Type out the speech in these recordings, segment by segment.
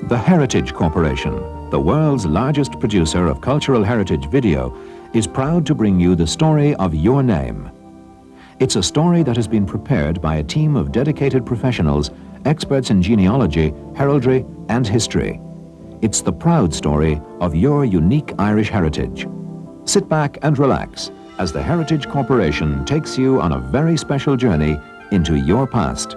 The Heritage Corporation, the world's largest producer of cultural heritage video, is proud to bring you the story of your name. It's a story that has been prepared by a team of dedicated professionals, experts in genealogy, heraldry, and history. It's the proud story of your unique Irish heritage. Sit back and relax as the Heritage Corporation takes you on a very special journey into your past.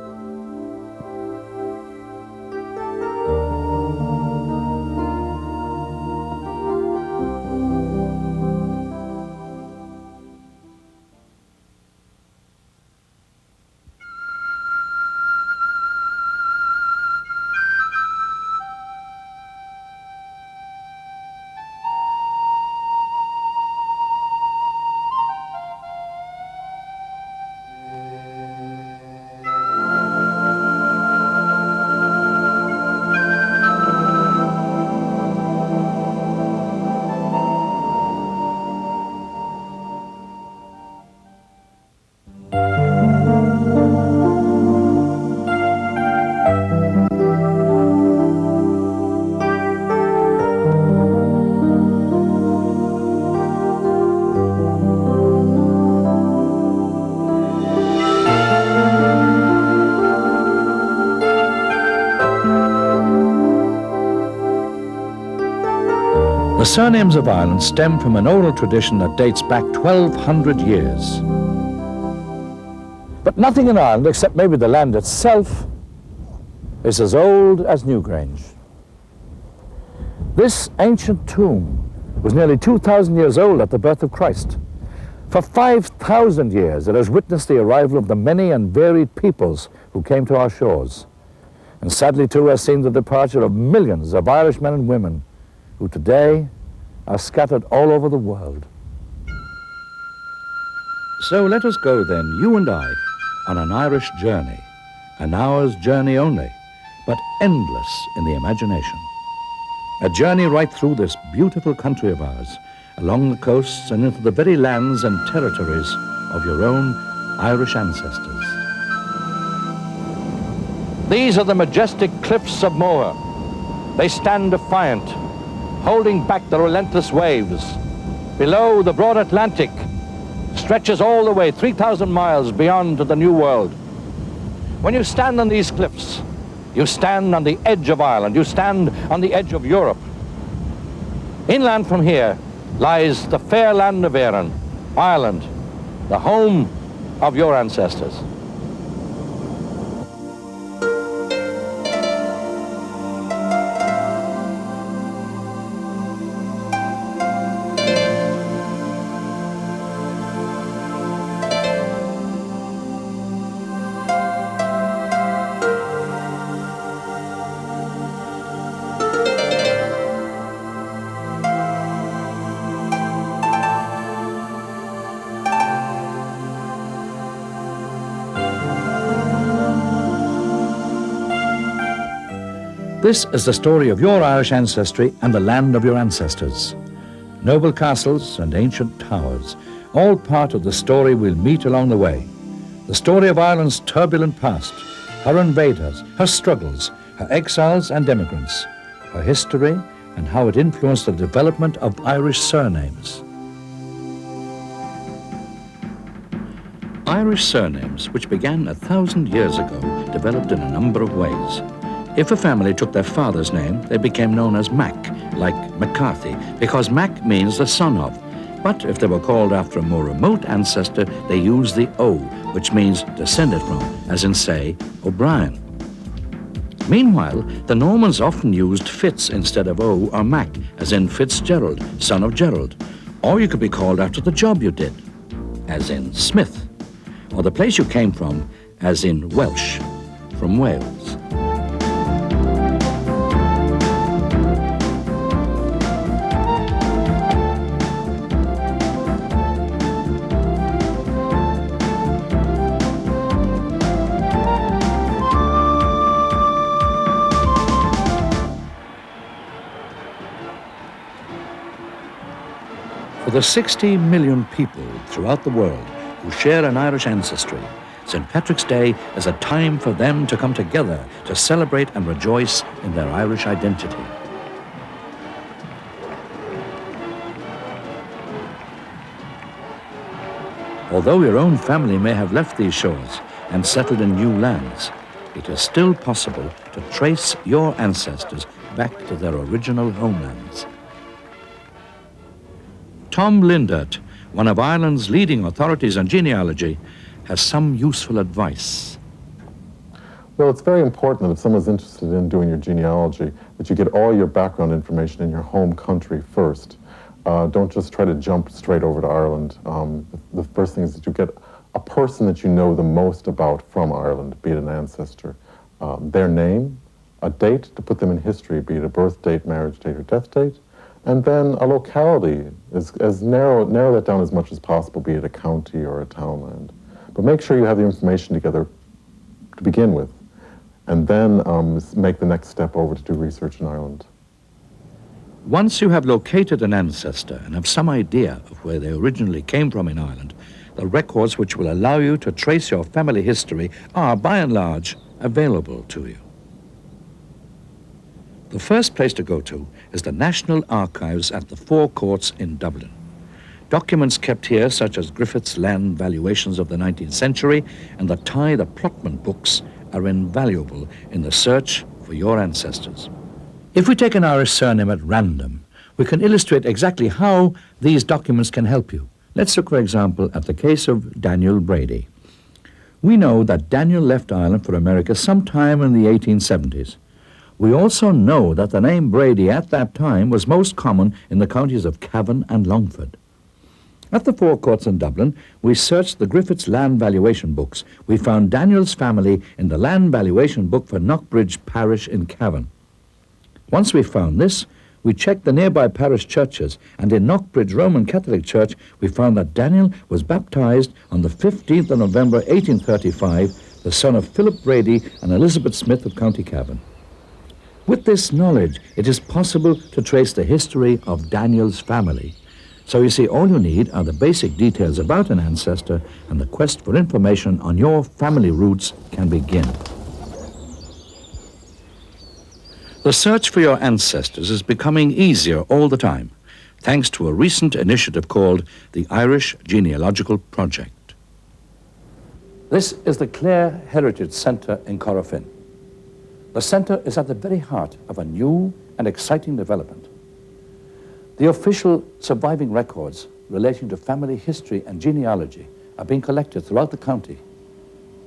The surnames of Ireland stem from an oral tradition that dates back 1,200 years. But nothing in Ireland, except maybe the land itself, is as old as Newgrange. This ancient tomb was nearly 2,000 years old at the birth of Christ. For 5,000 years it has witnessed the arrival of the many and varied peoples who came to our shores. And sadly too has seen the departure of millions of Irish men and women who today are scattered all over the world. So let us go then, you and I, on an Irish journey, an hour's journey only, but endless in the imagination. A journey right through this beautiful country of ours, along the coasts and into the very lands and territories of your own Irish ancestors. These are the majestic cliffs of Moher. They stand defiant, holding back the relentless waves. Below, the broad Atlantic stretches all the way 3,000 miles beyond to the New World. When you stand on these cliffs, you stand on the edge of Ireland, you stand on the edge of Europe. Inland from here lies the fair land of Éireann, Ireland, the home of your ancestors. This is the story of your Irish ancestry and the land of your ancestors. Noble castles and ancient towers, all part of the story we'll meet along the way. The story of Ireland's turbulent past, her invaders, her struggles, her exiles and immigrants, her history and how it influenced the development of Irish surnames. Irish surnames, which began 1,000 years ago, developed in a number of ways. If a family took their father's name, they became known as Mac, like McCarthy, because Mac means the son of. But if they were called after a more remote ancestor, they used the O, which means descended from, as in, say, O'Brien. Meanwhile, the Normans often used Fitz instead of O or Mac, as in Fitzgerald, son of Gerald. Or you could be called after the job you did, as in Smith, or the place you came from, as in Welsh, from Wales. For the 60 million people throughout the world who share an Irish ancestry, St. Patrick's Day is a time for them to come together to celebrate and rejoice in their Irish identity. Although your own family may have left these shores and settled in new lands, it is still possible to trace your ancestors back to their original homelands. Tom Lindert, one of Ireland's leading authorities on genealogy, has some useful advice. Well, it's very important that if someone's interested in doing your genealogy, that you get all your background information in your home country first. Don't just try to jump straight over to Ireland. The first thing is that you get a person that you know the most about from Ireland, be it an ancestor, their name, a date to put them in history, be it a birth date, marriage date, or death date, and then a locality, narrow that down as much as possible, be it a county or a townland. But make sure you have the information together to begin with, and then make the next step over to do research in Ireland. Once you have located an ancestor and have some idea of where they originally came from in Ireland, the records which will allow you to trace your family history are, by and large, available to you. The first place to go to is the National Archives at the Four Courts in Dublin. Documents kept here, such as Griffith's land valuations of the 19th century and the Tye the Plotman books, are invaluable in the search for your ancestors. If we take an Irish surname at random, we can illustrate exactly how these documents can help you. Let's look, for example, at the case of Daniel Brady. We know that Daniel left Ireland for America sometime in the 1870s. We also know that the name Brady at that time was most common in the counties of Cavan and Longford. At the Four Courts in Dublin, we searched the Griffith's land valuation books. We found Daniel's family in the land valuation book for Knockbridge Parish in Cavan. Once we found this, we checked the nearby parish churches, and in Knockbridge Roman Catholic Church, we found that Daniel was baptized on the 15th of November 1835, the son of Philip Brady and Elizabeth Smith of County Cavan. With this knowledge, it is possible to trace the history of Daniel's family. So you see, all you need are the basic details about an ancestor, and the quest for information on your family roots can begin. The search for your ancestors is becoming easier all the time, thanks to a recent initiative called the Irish Genealogical Project. This is the Clare Heritage Centre in Corofin. The centre is at the very heart of a new and exciting development. The official surviving records relating to family history and genealogy are being collected throughout the county.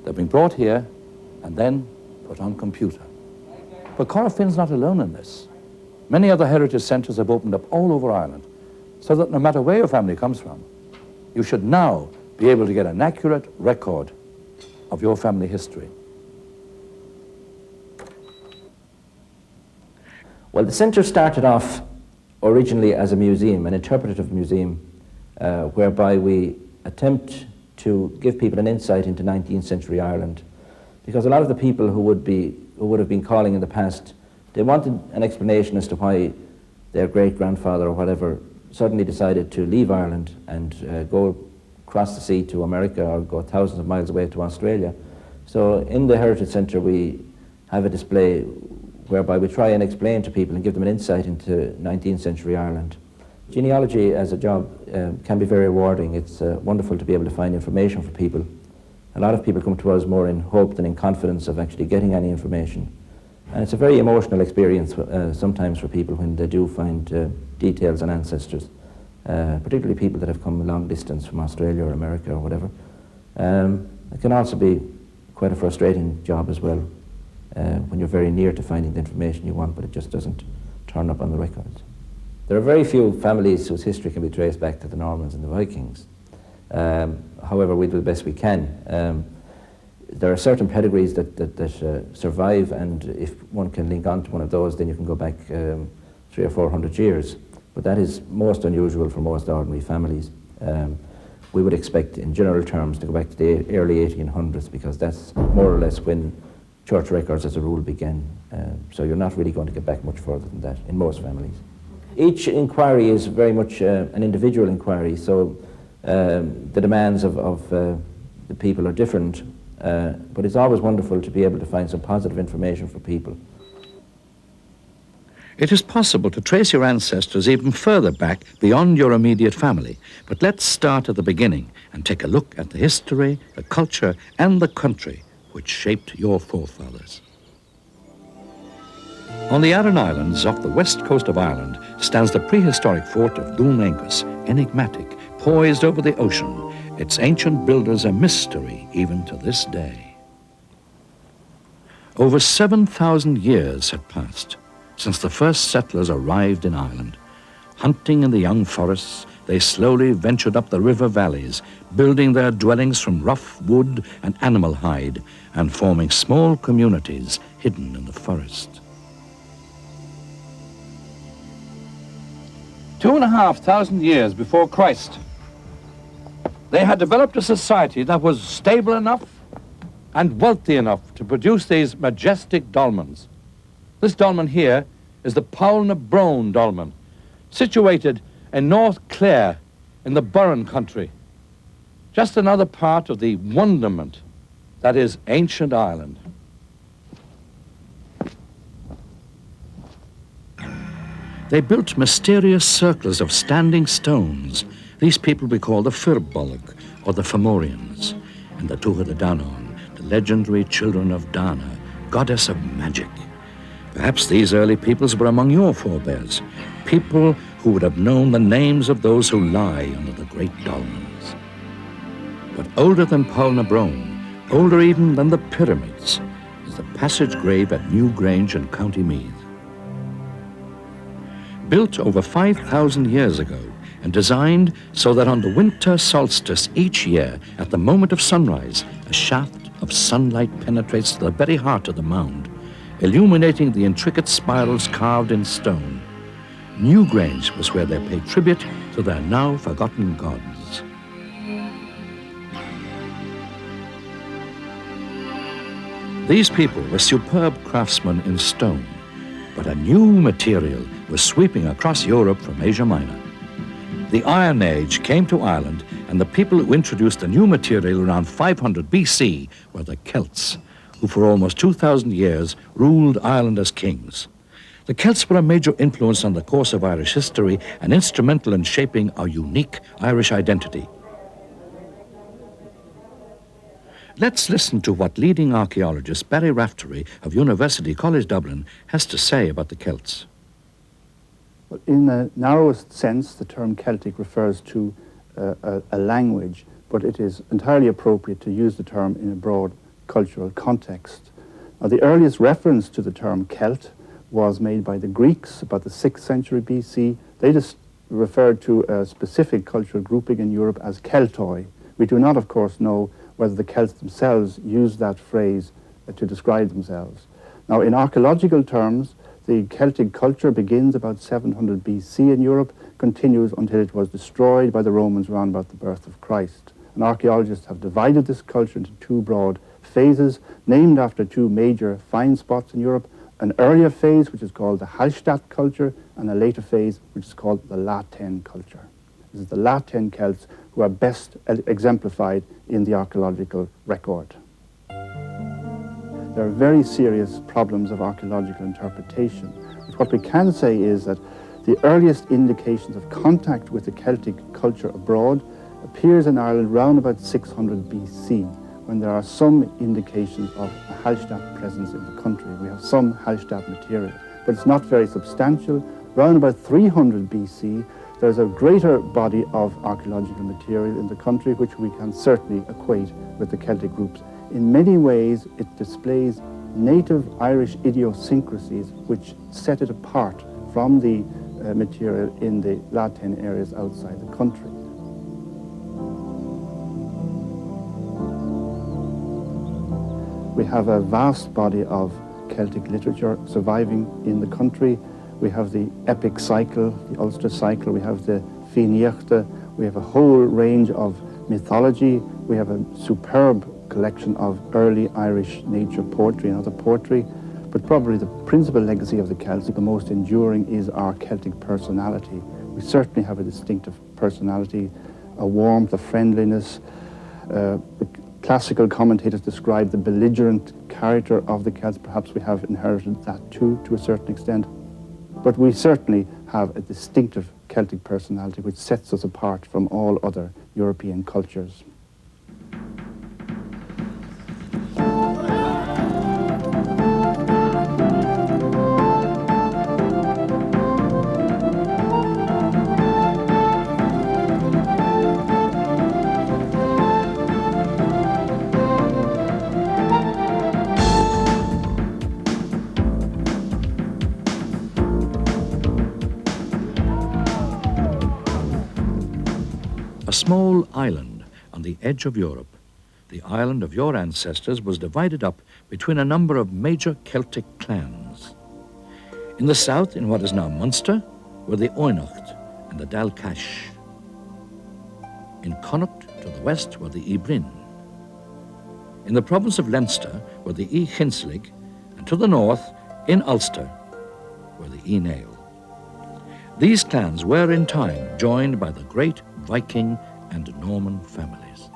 They're being brought here and then put on computer. But Corofin's not alone in this. Many other heritage centres have opened up all over Ireland, so that no matter where your family comes from, you should now be able to get an accurate record of your family history. Well, the centre started off originally as a museum, an interpretive museum, whereby we attempt to give people an insight into 19th century Ireland, because a lot of the people who would have been calling in the past, they wanted an explanation as to why their great-grandfather or whatever suddenly decided to leave Ireland and go across the sea to America or go thousands of miles away to Australia. So in the Heritage Centre we have a display whereby we try and explain to people and give them an insight into 19th century Ireland. Genealogy as a job can be very rewarding. It's wonderful to be able to find information for people. A lot of people come to us more in hope than in confidence of actually getting any information. And it's a very emotional experience sometimes for people when they do find details on ancestors, particularly people that have come a long distance from Australia or America or whatever. It can also be quite a frustrating job as well, when you're very near to finding the information you want, but it just doesn't turn up on the records. There are very few families whose history can be traced back to the Normans and the Vikings. However, we do the best we can. There are certain pedigrees that survive, and if one can link on to one of those, then you can go back 300 or 400 years. But that is most unusual for most ordinary families. We would expect, in general terms, to go back to the early 1800s, because that's more or less when church records as a rule began. So you're not really going to get back much further than that in most families. Each inquiry is very much an individual inquiry, so the demands of the people are different, but it's always wonderful to be able to find some positive information for people. It is possible to trace your ancestors even further back beyond your immediate family. But let's start at the beginning and take a look at the history, the culture, and the country which shaped your forefathers. On the Aran Islands off the west coast of Ireland stands the prehistoric fort of Dún Aengus, enigmatic, poised over the ocean, its ancient builders a mystery even to this day. Over 7,000 years had passed since the first settlers arrived in Ireland. Hunting in the young forests, they slowly ventured up the river valleys, building their dwellings from rough wood and animal hide, and forming small communities hidden in the forest. 2,500 years before Christ, they had developed a society that was stable enough and wealthy enough to produce these majestic dolmens. This dolmen here is the Poul na Brone dolmen, situated in North Clare in the Burren country. Just another part of the wonderment that is ancient Ireland. They built mysterious circles of standing stones. These people we call the Firbolg, or the Fomorians, and the Tuatha De Danann, the legendary children of Dana, goddess of magic. Perhaps these early peoples were among your forebears, people who would have known the names of those who lie under the great dolmens. But older than Poul na Brone, older even than the pyramids, is the passage grave at Newgrange in County Meath. Built over 5,000 years ago and designed so that on the winter solstice each year, at the moment of sunrise, a shaft of sunlight penetrates to the very heart of the mound, illuminating the intricate spirals carved in stone. Newgrange was where they paid tribute to their now forgotten gods. These people were superb craftsmen in stone, but a new material was sweeping across Europe from Asia Minor. The Iron Age came to Ireland, and the people who introduced the new material around 500 BC were the Celts, who for almost 2,000 years ruled Ireland as kings. The Celts were a major influence on the course of Irish history and instrumental in shaping our unique Irish identity. Let's listen to what leading archaeologist Barry Raftery of University College Dublin has to say about the Celts. Well, in the narrowest sense, the term Celtic refers to a language, but it is entirely appropriate to use the term in a broad cultural context. Now, the earliest reference to the term Celt was made by the Greeks about the 6th century BC. They just referred to a specific cultural grouping in Europe as Keltoi. We do not, of course, know whether the Celts themselves used that phrase to describe themselves. Now, in archaeological terms, the Celtic culture begins about 700 BC in Europe, continues until it was destroyed by the Romans around about the birth of Christ. And archaeologists have divided this culture into two broad phases, named after two major find spots in Europe: an earlier phase, which is called the Hallstatt culture, and a later phase, which is called the Latin culture. This is the Latin Celts who are best exemplified in the archaeological record. There are very serious problems of archaeological interpretation. But what we can say is that the earliest indications of contact with the Celtic culture abroad appears in Ireland round about 600 BC, when there are some indications of a Hallstatt presence in the country. We have some Hallstatt material, but it's not very substantial. Round about 300 BC, there's a greater body of archaeological material in the country which we can certainly equate with the Celtic groups. In many ways, it displays native Irish idiosyncrasies which set it apart from the material in the Latin areas outside the country. We have a vast body of Celtic literature surviving in the country. We have the epic cycle, the Ulster cycle, we have the Fíneachta, we have a whole range of mythology, we have a superb collection of early Irish nature poetry and other poetry. But probably the principal legacy of the Celts, the most enduring, is our Celtic personality. We certainly have a distinctive personality, a warmth, a friendliness. The classical commentators describe the belligerent character of the Celts. Perhaps we have inherited that too, to a certain extent. But we certainly have a distinctive Celtic personality which sets us apart from all other European cultures. A small island on the edge of Europe, the island of your ancestors was divided up between a number of major Celtic clans. In the south, in what is now Munster, were the Oinocht and the Dalcash. In Connacht, to the west, were the Ibrin. In the province of Leinster were the Hinslig, and to the north, in Ulster, were the Nael. These clans were in time joined by the great Viking and Norman families.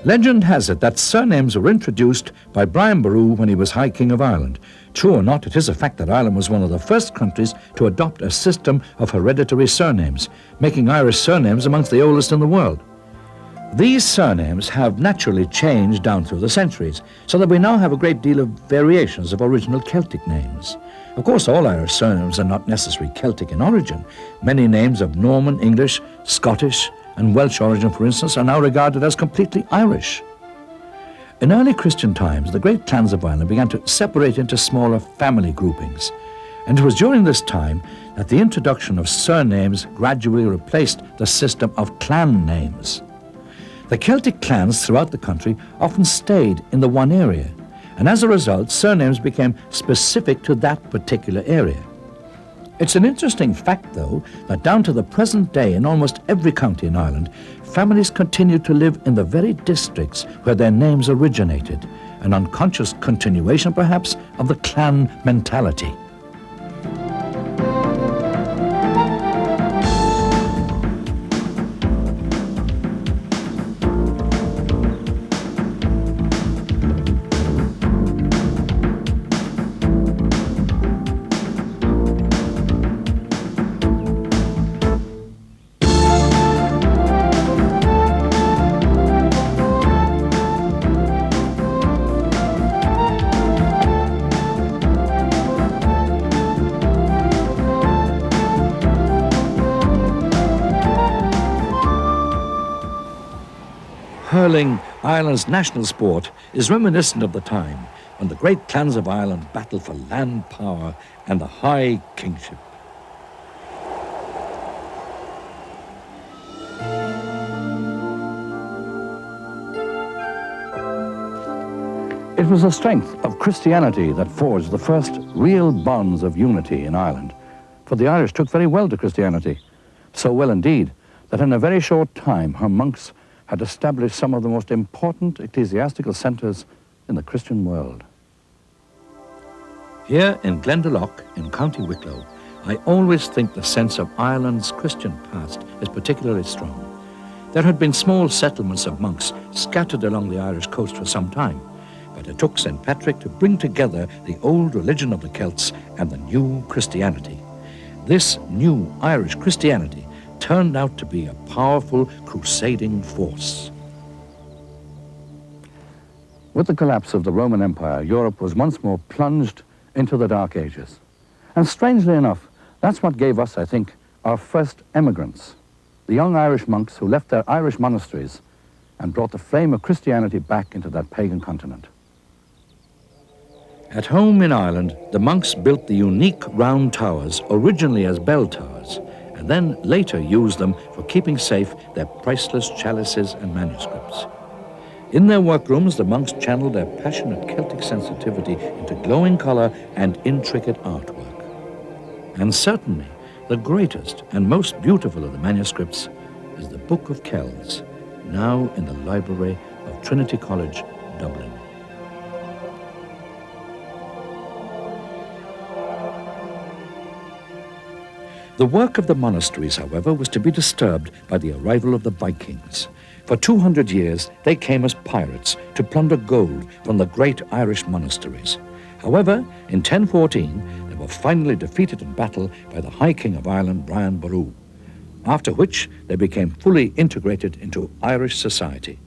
Legend has it that surnames were introduced by Brian Boru when he was High King of Ireland. True or not, it is a fact that Ireland was one of the first countries to adopt a system of hereditary surnames, making Irish surnames amongst the oldest in the world. These surnames have naturally changed down through the centuries, so that we now have a great deal of variations of original Celtic names. Of course, all Irish surnames are not necessarily Celtic in origin. Many names of Norman, English, Scottish, and Welsh origin, for instance, are now regarded as completely Irish. In early Christian times, the great clans of Ireland began to separate into smaller family groupings, and it was during this time that the introduction of surnames gradually replaced the system of clan names. The Celtic clans throughout the country often stayed in the one area, and as a result, surnames became specific to that particular area. It's an interesting fact, though, that down to the present day in almost every county in Ireland, families continue to live in the very districts where their names originated, an unconscious continuation, perhaps, of the clan mentality. Hurling, Ireland's national sport, is reminiscent of the time when the great clans of Ireland battled for land power and the high kingship. It was the strength of Christianity that forged the first real bonds of unity in Ireland, for the Irish took very well to Christianity, so well indeed that in a very short time her monks had established some of the most important ecclesiastical centres in the Christian world. Here in Glendalough, in County Wicklow, I always think the sense of Ireland's Christian past is particularly strong. There had been small settlements of monks scattered along the Irish coast for some time, but it took St. Patrick to bring together the old religion of the Celts and the new Christianity. This new Irish Christianity turned out to be a powerful crusading force. With the collapse of the Roman Empire, Europe was once more plunged into the Dark Ages. And strangely enough, that's what gave us, I think, our first emigrants, the young Irish monks who left their Irish monasteries and brought the flame of Christianity back into that pagan continent. At home in Ireland, the monks built the unique round towers, originally as bell towers, and then later used them for keeping safe their priceless chalices and manuscripts. In their workrooms, the monks channeled their passionate Celtic sensitivity into glowing colour and intricate artwork. And certainly, the greatest and most beautiful of the manuscripts is the Book of Kells, now in the library of Trinity College, Dublin. The work of the monasteries, however, was to be disturbed by the arrival of the Vikings. For 200 years, they came as pirates to plunder gold from the great Irish monasteries. However, in 1014, they were finally defeated in battle by the High King of Ireland, Brian Boru, after which they became fully integrated into Irish society.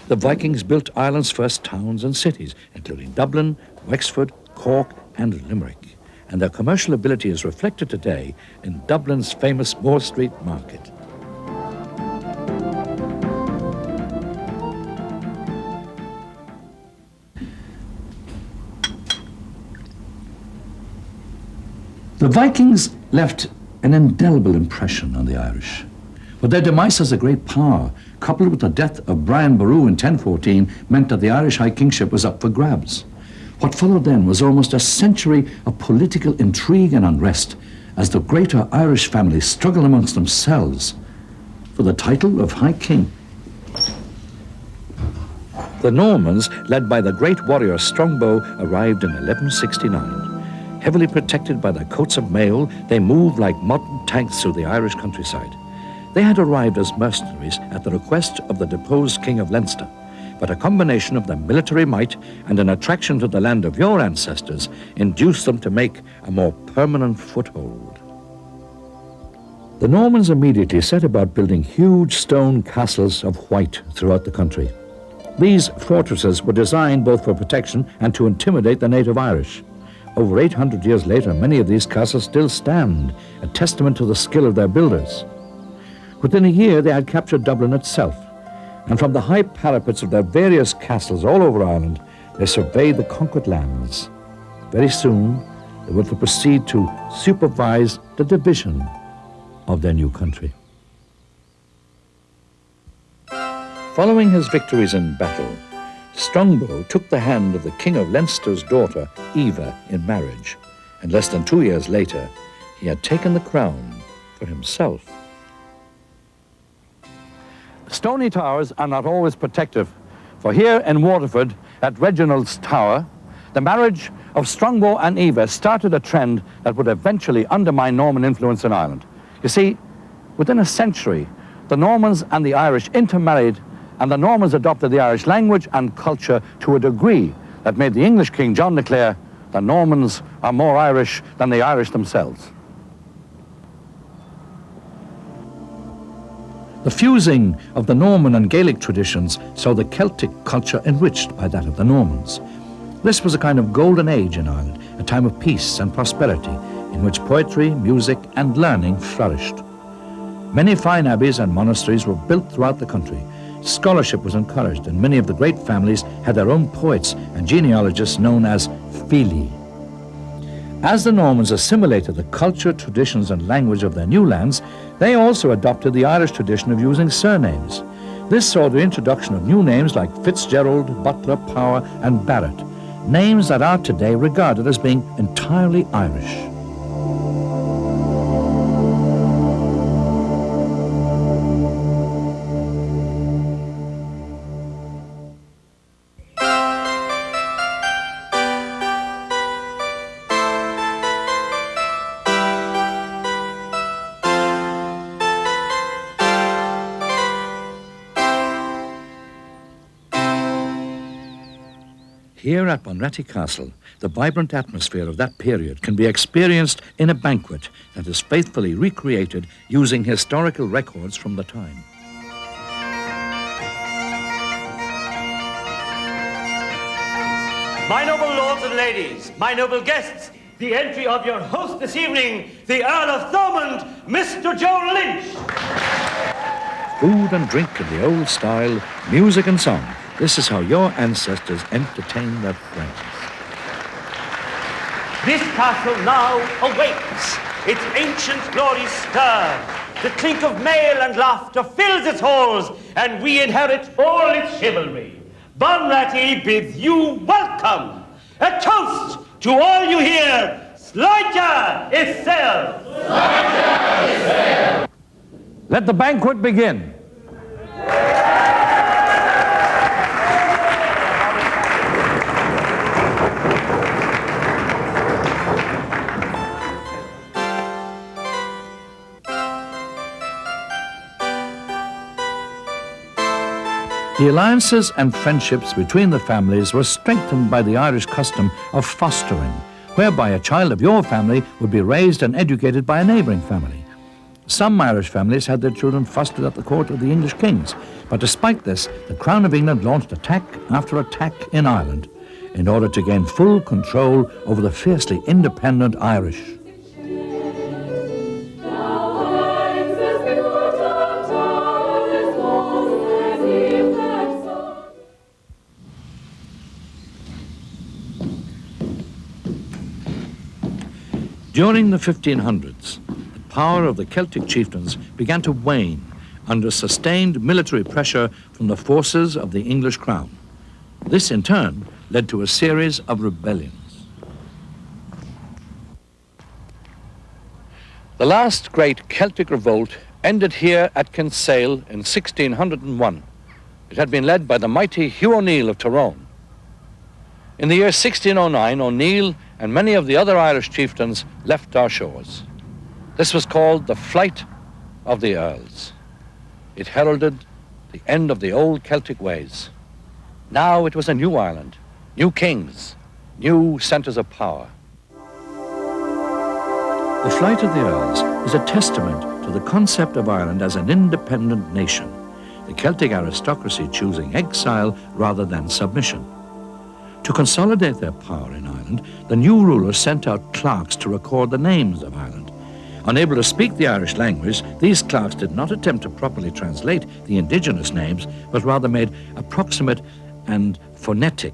The Vikings built Ireland's first towns and cities, including Dublin, Wexford, Cork, and Limerick. And their commercial ability is reflected today in Dublin's famous Moore Street Market. The Vikings left an indelible impression on the Irish. But their demise as a great power, coupled with the death of Brian Boru in 1014, meant that the Irish high kingship was up for grabs. What followed then was almost a century of political intrigue and unrest as the greater Irish families struggled amongst themselves for the title of High King. The Normans, led by the great warrior Strongbow, arrived in 1169. Heavily protected by their coats of mail, they moved like modern tanks through the Irish countryside. They had arrived as mercenaries at the request of the deposed King of Leinster, but a combination of their military might and an attraction to the land of your ancestors induced them to make a more permanent foothold. The Normans immediately set about building huge stone castles of white throughout the country. These fortresses were designed both for protection and to intimidate the native Irish. Over 800 years later, many of these castles still stand, a testament to the skill of their builders. Within a year, they had captured Dublin itself, and from the high parapets of their various castles all over Ireland, they surveyed the conquered lands. Very soon, they were to proceed to supervise the division of their new country. Following his victories in battle, Strongbow took the hand of the King of Leinster's daughter, Eva, in marriage, and less than 2 years later, he had taken the crown for himself. Stony towers are not always protective, for here in Waterford, at Reginald's Tower, the marriage of Strongbow and Eva started a trend that would eventually undermine Norman influence in Ireland. You see, within a century, the Normans and the Irish intermarried, and the Normans adopted the Irish language and culture to a degree that made the English King John declare, "The Normans are more Irish than the Irish themselves." The fusing of the Norman and Gaelic traditions saw the Celtic culture enriched by that of the Normans. This was a kind of golden age in Ireland, a time of peace and prosperity, in which poetry, music, and learning flourished. Many fine abbeys and monasteries were built throughout the country. Scholarship was encouraged, and many of the great families had their own poets and genealogists known as fili. As the Normans assimilated the culture, traditions, and language of their new lands, they also adopted the Irish tradition of using surnames. This saw the introduction of new names like Fitzgerald, Butler, Power, and Barrett, names that are today regarded as being entirely Irish. Here at Bunratty Castle, the vibrant atmosphere of that period can be experienced in a banquet that is faithfully recreated using historical records from the time. My noble lords and ladies, my noble guests, the entry of your host this evening, the Earl of Thomond, Mr. Joe Lynch. Food and drink in the old style, music and song. This is how your ancestors entertained their friends. This castle now awakes, its ancient glory stirred. The clink of mail and laughter fills its halls, and we inherit all its chivalry. Bunratty bids you welcome. A toast to all you hear. Sláinte is sail. Sláinte is sail. Let the banquet begin. The alliances and friendships between the families were strengthened by the Irish custom of fostering, whereby a child of your family would be raised and educated by a neighbouring family. Some Irish families had their children fostered at the court of the English kings, but despite this, the Crown of England launched attack after attack in Ireland in order to gain full control over the fiercely independent Irish. During the 1500s, the power of the Celtic chieftains began to wane under sustained military pressure from the forces of the English crown. This, in turn, led to a series of rebellions. The last great Celtic revolt ended here at Kinsale in 1601. It had been led by the mighty Hugh O'Neill of Tyrone. In the year 1609, O'Neill and many of the other Irish chieftains left our shores. This was called the Flight of the Earls. It heralded the end of the old Celtic ways. Now it was a new Ireland, new kings, new centres of power. The Flight of the Earls is a testament to the concept of Ireland as an independent nation, the Celtic aristocracy choosing exile rather than submission. To consolidate their power in Ireland, the new rulers sent out clerks to record the names of Ireland. Unable to speak the Irish language, these clerks did not attempt to properly translate the indigenous names, but rather made approximate and phonetic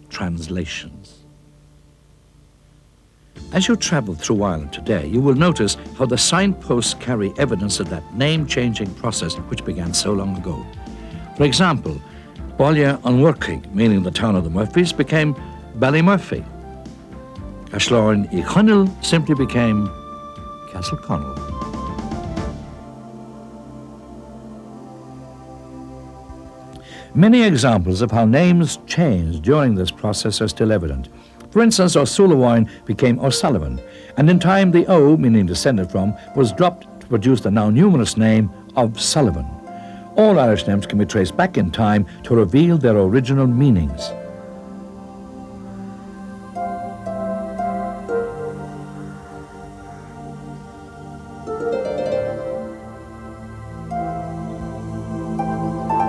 translations. As you travel through Ireland today, you will notice how the signposts carry evidence of that name-changing process which began so long ago. For example, Báile an Mhuircheag, meaning the town of the Murphys, became Ballymurphy. Cashlorin I Chunnell simply became Castle Connell. Many examples of how names changed during this process are still evident. For instance, O'Sullivan became O'Sullivan, and in time the O, meaning descended from, was dropped to produce the now numerous name of Sullivan. All Irish names can be traced back in time to reveal their original meanings.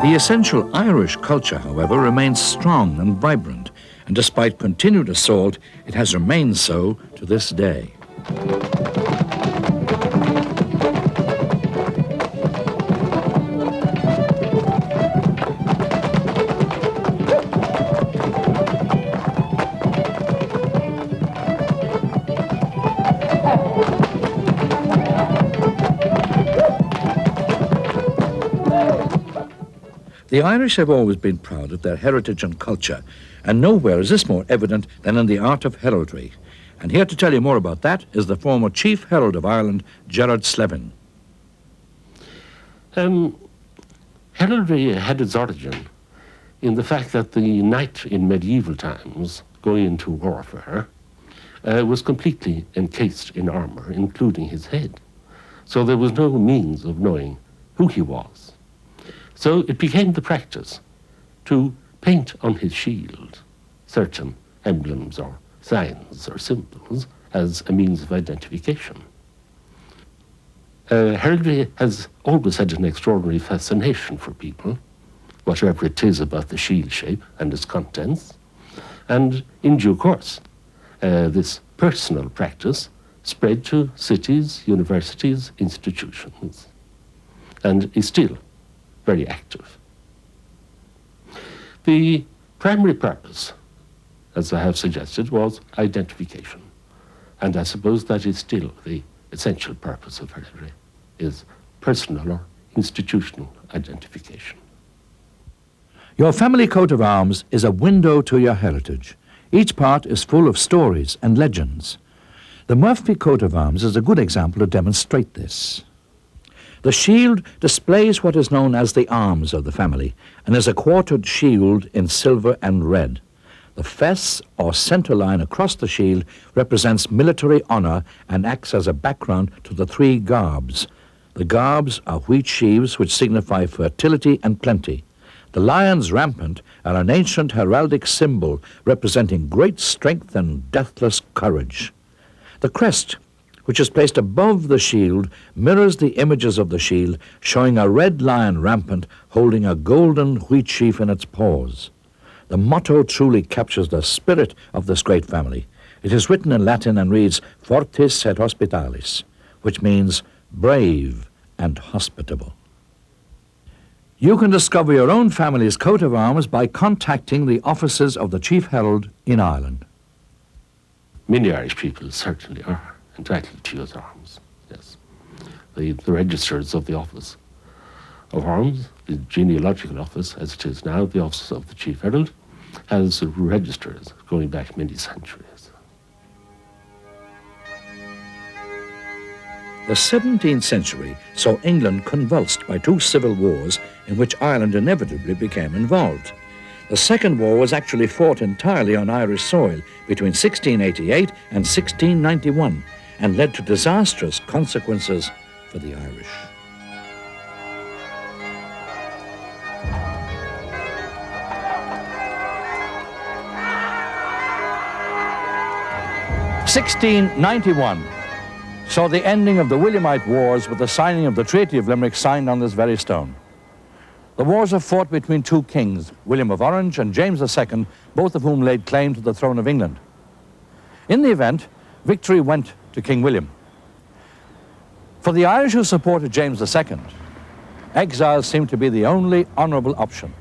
The essential Irish culture, however, remains strong and vibrant, and despite continued assault, it has remained so to this day. The Irish have always been proud of their heritage and culture, and nowhere is this more evident than in the art of heraldry. And here to tell you more about that is the former Chief Herald of Ireland, Gerard Slevin. Heraldry had its origin in the fact that the knight in medieval times, going into warfare, was completely encased in armour, including his head. So there was no means of knowing who he was. So it became the practice to paint on his shield certain emblems or signs or symbols as a means of identification. Heraldry has always had an extraordinary fascination for people, whatever it is about the shield shape and its contents. And in due course, this personal practice spread to cities, universities, institutions, and is still very active. The primary purpose, as I have suggested, was identification. And I suppose that is still the essential purpose of heraldry, is personal or institutional identification. Your family coat of arms is a window to your heritage. Each part is full of stories and legends. The Murphy coat of arms is a good example to demonstrate this. The shield displays what is known as the arms of the family and is a quartered shield in silver and red. The fess or center line across the shield represents military honor and acts as a background to the three garbs. The garbs are wheat sheaves which signify fertility and plenty. The lions rampant are an ancient heraldic symbol representing great strength and deathless courage. The crest, which is placed above the shield, mirrors the images of the shield, showing a red lion rampant holding a golden wheat sheaf in its paws. The motto truly captures the spirit of this great family. It is written in Latin and reads, Fortis et Hospitalis, which means brave and hospitable. You can discover your own family's coat of arms by contacting the offices of the Chief Herald in Ireland. Many Irish people certainly are entitled to use arms, yes. The registers of the Office of Arms, the genealogical office, as it is now, the Office of the Chief Herald, has registers going back many centuries. The 17th century saw England convulsed by two civil wars in which Ireland inevitably became involved. The Second War was actually fought entirely on Irish soil between 1688 and 1691 and led to disastrous consequences for the Irish. (1691) saw the ending of the Williamite Wars with the signing of the Treaty of Limerick, signed on this very stone. The wars are fought between two kings, William of Orange and James II, both of whom laid claim to the throne of England. In the event, victory went to King William. For the Irish who supported James II, exile seemed to be the only honourable option.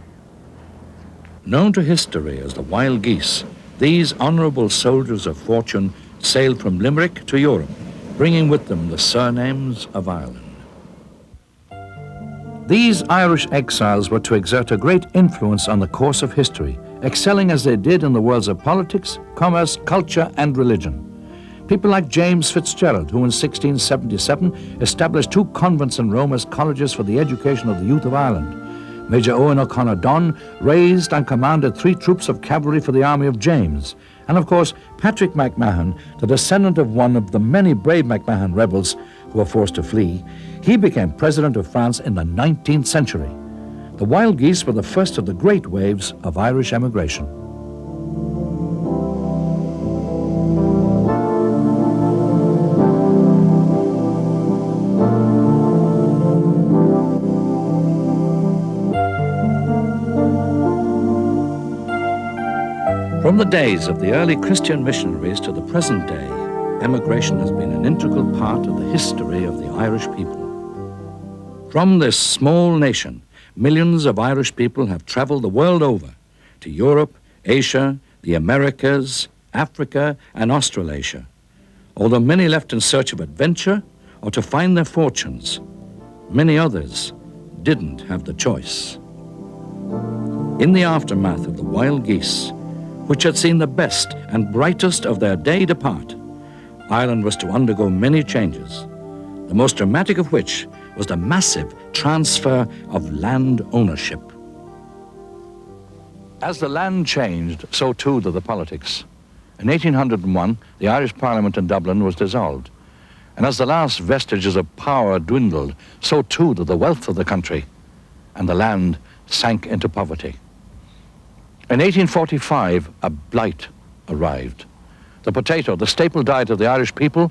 Known to history as the wild geese, these honourable soldiers of fortune sailed from Limerick to Europe, bringing with them the surnames of Ireland. These Irish exiles were to exert a great influence on the course of history, excelling as they did in the worlds of politics, commerce, culture, and religion. People like James Fitzgerald, who in 1677 established two convents in Rome as colleges for the education of the youth of Ireland. Major Owen O'Connor Dunn raised and commanded 3 troops of cavalry for the army of James. And of course, Patrick MacMahon, the descendant of one of the many brave MacMahon rebels who were forced to flee, he became president of France in the 19th century. The wild geese were the first of the great waves of Irish emigration. From the days of the early Christian missionaries to the present day, emigration has been an integral part of the history of the Irish people. From this small nation, millions of Irish people have traveled the world over to Europe, Asia, the Americas, Africa, and Australasia. Although many left in search of adventure or to find their fortunes, many others didn't have the choice. In the aftermath of the wild geese, which had seen the best and brightest of their day depart, Ireland was to undergo many changes, the most dramatic of which was the massive transfer of land ownership. As the land changed, so too did the politics. In 1801, the Irish Parliament in Dublin was dissolved. And as the last vestiges of power dwindled, so too did the wealth of the country, and the land sank into poverty. In 1845, a blight arrived. The potato, the staple diet of the Irish people,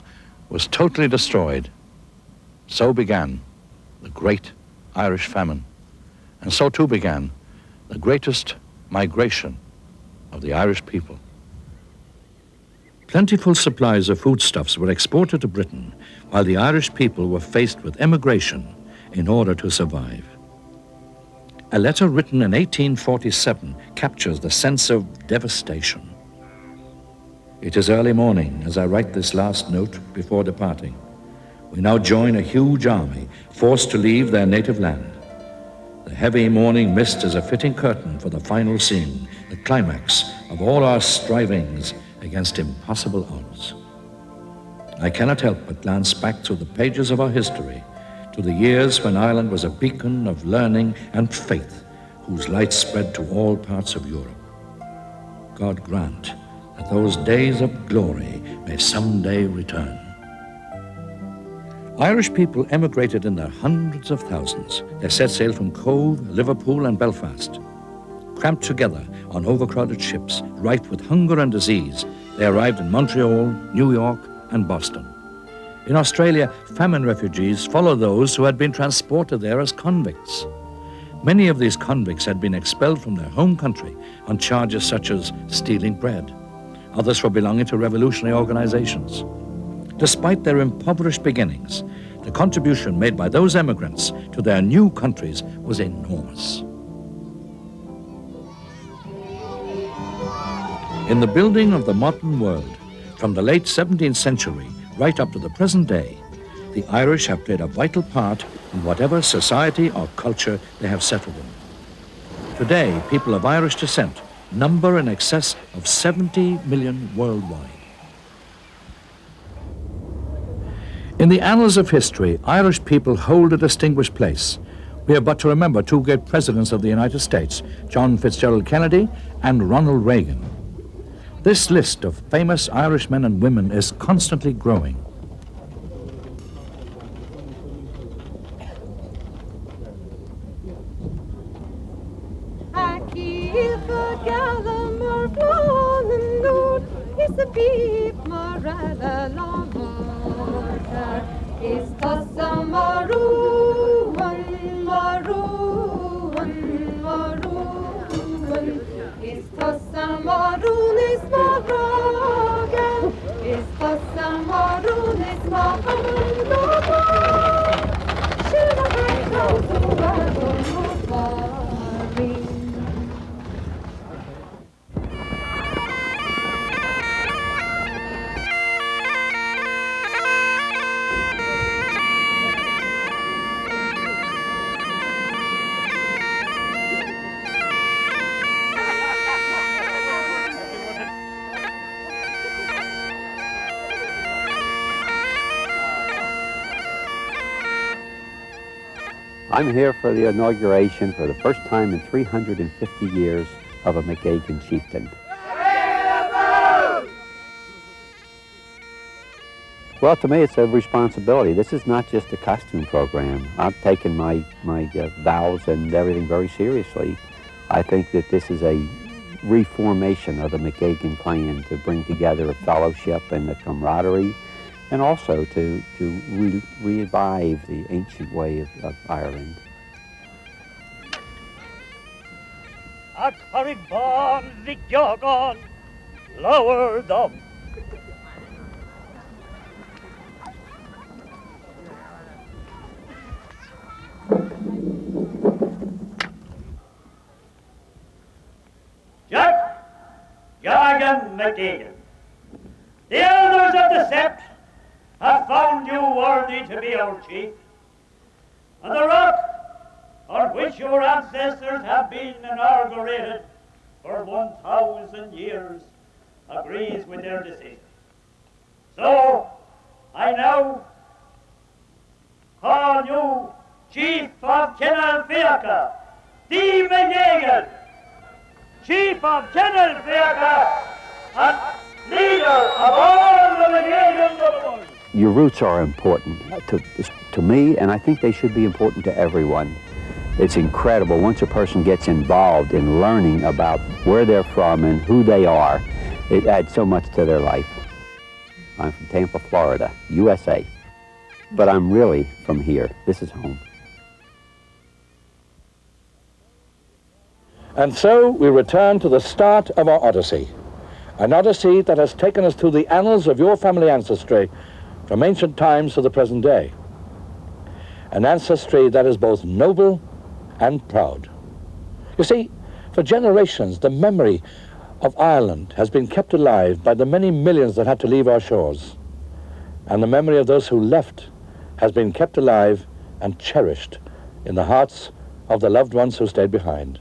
was totally destroyed. So began the Great Irish Famine. And so too began the greatest migration of the Irish people. Plentiful supplies of foodstuffs were exported to Britain, while the Irish people were faced with emigration in order to survive. A letter written in 1847 captures the sense of devastation. It is early morning as I write this last note before departing. We now join a huge army forced to leave their native land. The heavy morning mist is a fitting curtain for the final scene, the climax of all our strivings against impossible odds. I cannot help but glance back through the pages of our history to the years when Ireland was a beacon of learning and faith whose light spread to all parts of Europe. God grant that those days of glory may someday return. Irish people emigrated in their hundreds of thousands. They set sail from Cove, Liverpool, and Belfast. Cramped together on overcrowded ships, rife with hunger and disease, they arrived in Montreal, New York, and Boston. In Australia, famine refugees followed those who had been transported there as convicts. Many of these convicts had been expelled from their home country on charges such as stealing bread, others for belonging to revolutionary organizations. Despite their impoverished beginnings, the contribution made by those emigrants to their new countries was enormous. In the building of the modern world, from the late 17th century right up to the present day, the Irish have played a vital part in whatever society or culture they have settled in. Today, people of Irish descent number in excess of 70 million worldwide. In the annals of history, Irish people hold a distinguished place. We have but to remember two great presidents of the United States, John Fitzgerald Kennedy and Ronald Reagan. This list of famous Irish men and women is constantly growing. I'm here for the inauguration for the first time in 350 years of a McGeoghegan chieftain. Well, to me, it's a responsibility. This is not just a costume program. I've taken my vows and everything very seriously. I think that this is a reformation of the McGeoghegan clan to bring together a fellowship and a camaraderie, and also to revive the ancient way of Ireland. A Corriban, the Giogon, lower them. Jack, Gargan McGeoghegan, the elders of the Sept have found you worthy to be our chief, and the rock on which your ancestors have been inaugurated for 1,000 years agrees with their decision. So, I now call you Chief of Kenalfiacha, D. McGeoghegan, Chief of Kenalfiacha, and leader of all the McGeoghegans of the world. Your roots are important to me, and I think they should be important to everyone. It's incredible once a person gets involved in learning about where they're from and who they are. It adds so much to their life. I'm from Tampa, Florida, USA, but I'm really from here. This is home. And so we return to the start of our odyssey, an odyssey that has taken us through the annals of your family ancestry from ancient times to the present day. An ancestry that is both noble and proud. You see, for generations, the memory of Ireland has been kept alive by the many millions that had to leave our shores. And the memory of those who left has been kept alive and cherished in the hearts of the loved ones who stayed behind.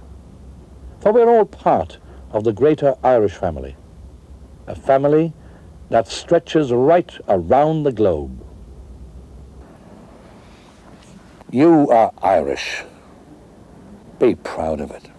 For we're all part of the greater Irish family, a family that stretches right around the globe. You are Irish. Be proud of it.